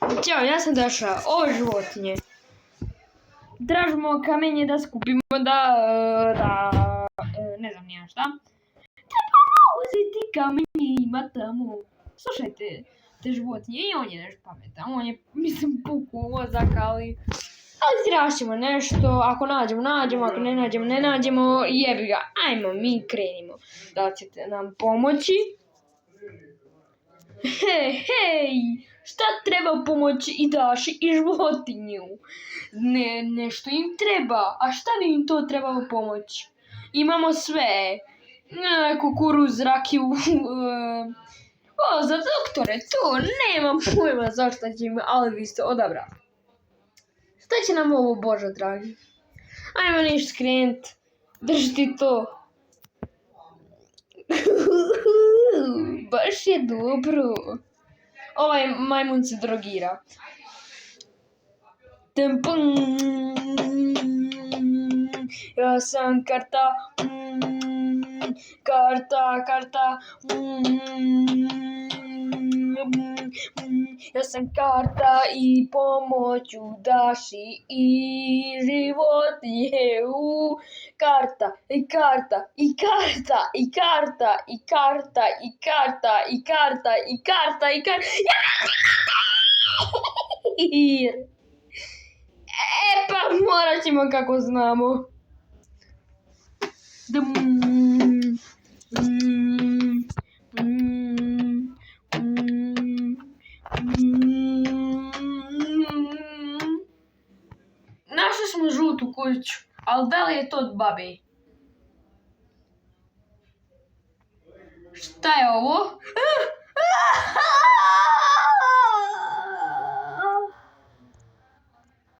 Ćao, ja sam došla. Ovo životinje. Tražimo kamenje da skupimo ne znam nija šta. Treba uzeti kamenje ima tamo. Slušajte, te životinje i on je nešto pametan. On je, mislim, puku mozak, ali tražimo nešto. Ako nađemo, ako ne nađemo, jebi ga. Ajmo, mi krenimo. Da li ćete nam pomoći? Hej, šta treba pomoći i daši i životinju? Nešto im treba, a šta bi im to trebalo pomoći? Imamo sve, kukuruz, rakiju, za doktore, to nemam pojma zašto će im, ali vi ste odabrali. Šta će nam ovo, Bože dragi? Ajmo ništa skrenut, drži ti to. Baš je dobro. Ovaj majmun se drogira. Ja sam karta. Ja sam karta i pomoću daši i životinje u karta i karta i karta i karta i karta i karta i karta i karta i karta. Pa morat ćemo kako znamo. Našli smo žutu kuću, ali da li je to od babe? Šta je ovo?